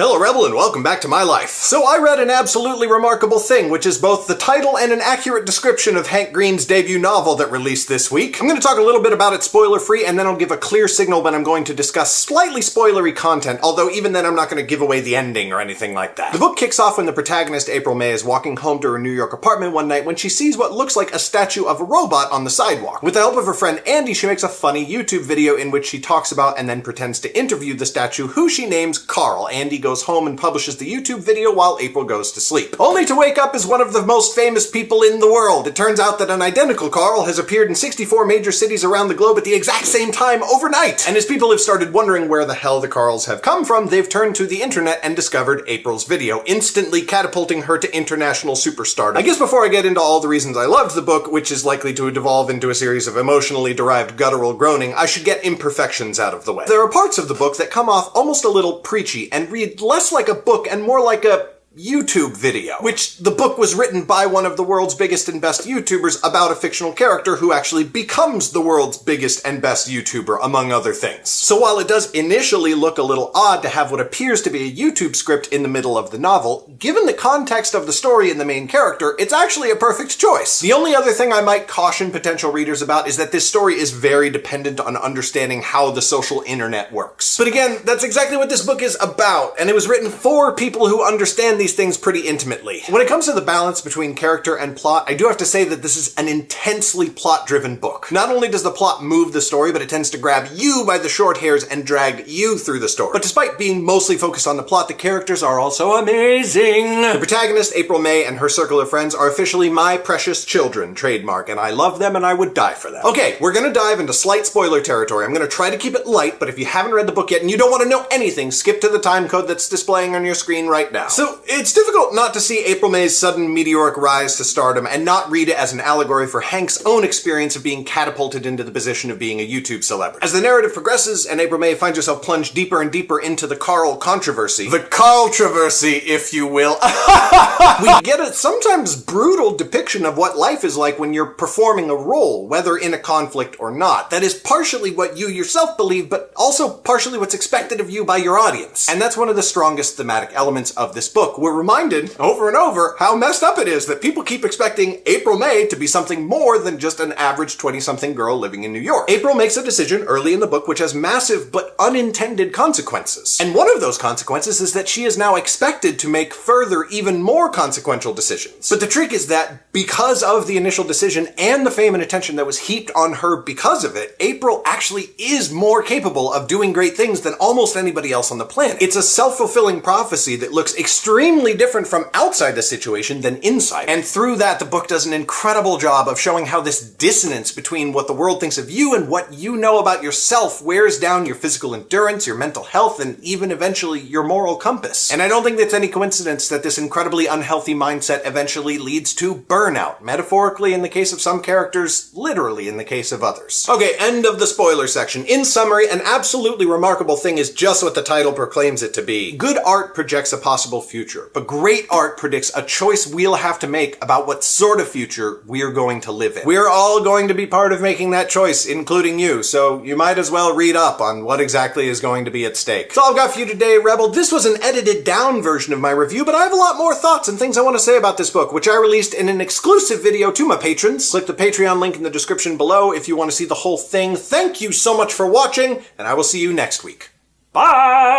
Hello Rebel and welcome back to my life. So I read an absolutely remarkable thing, which is both the title and an accurate description of Hank Green's debut novel that released this week. I'm going to talk a little bit about it spoiler-free, and then I'll give a clear signal when I'm going to discuss slightly spoilery content, although even then I'm not going to give away the ending or anything like that. The book kicks off when the protagonist, April May, is walking home to her New York apartment one night when she sees what looks like a statue of a robot on the sidewalk. With the help of her friend Andy, she makes a funny YouTube video in which she talks about and then pretends to interview the statue, who she names Carl. Andy goes home and publishes the YouTube video while April goes to sleep, only to wake up as one of the most famous people in the world. It turns out that an identical Carl has appeared in 64 major cities around the globe at the exact same time overnight. And as people have started wondering where the hell the Carls have come from, they've turned to the internet and discovered April's video, instantly catapulting her to international superstardom. I guess before I get into all the reasons I loved the book, which is likely to devolve into a series of emotionally derived guttural groaning, I should get imperfections out of the way. There are parts of the book that come off almost a little preachy and read less like a book and more like a YouTube video, which the book was written by one of the world's biggest and best YouTubers about a fictional character who actually becomes the world's biggest and best YouTuber, among other things. So while it does initially look a little odd to have what appears to be a YouTube script in the middle of the novel, given the context of the story and the main character, it's actually a perfect choice. The only other thing I might caution potential readers about is that this story is very dependent on understanding how the social internet works. But again, that's exactly what this book is about, and it was written for people who understand these things pretty intimately. When it comes to the balance between character and plot, I do have to say that this is an intensely plot-driven book. Not only does the plot move the story, but it tends to grab you by the short hairs and drag you through the story. But despite being mostly focused on the plot, the characters are also amazing. The protagonist, April May, and her circle of friends are officially my precious children, trademark, and I love them and I would die for them. Okay, we're gonna dive into slight spoiler territory. I'm gonna try to keep it light, but if you haven't read the book yet and you don't want to know anything, skip to the time code that's displaying on your screen right now. So, it's difficult not to see April May's sudden meteoric rise to stardom and not read it as an allegory for Hank's own experience of being catapulted into the position of being a YouTube celebrity. As the narrative progresses and April May finds herself plunged deeper and deeper into the Carl controversy, the Carl-troversy, if you will, we get a sometimes brutal depiction of what life is like when you're performing a role, whether in a conflict or not. That is partially what you yourself believe, but also partially what's expected of you by your audience. And that's one of the strongest thematic elements of this book. We're reminded over and over how messed up it is that people keep expecting April May to be something more than just an average 20-something girl living in New York. April makes a decision early in the book which has massive but unintended consequences. And one of those consequences is that she is now expected to make further, even more consequential decisions. But the trick is that because of the initial decision and the fame and attention that was heaped on her because of it, April actually is more capable of doing great things than almost anybody else on the planet. It's a self-fulfilling prophecy that looks extremely different from outside the situation than inside. And through that, the book does an incredible job of showing how this dissonance between what the world thinks of you and what you know about yourself wears down your physical endurance, your mental health, and even eventually your moral compass. And I don't think it's any coincidence that this incredibly unhealthy mindset eventually leads to burnout, metaphorically in the case of some characters, literally in the case of others. Okay, end of the spoiler section. In summary, an absolutely remarkable thing is just what the title proclaims it to be. Good art projects a possible future, but great art predicts a choice we'll have to make about what sort of future we're going to live in. We're all going to be part of making that choice, including you, so you might as well read up on what exactly is going to be at stake. That's all I've got for you today, Rebel. This was an edited down version of my review, but I have a lot more thoughts and things I want to say about this book, which I released in an exclusive video to my patrons. Click the Patreon link in the description below if you want to see the whole thing. Thank you so much for watching, and I will see you next week. Bye!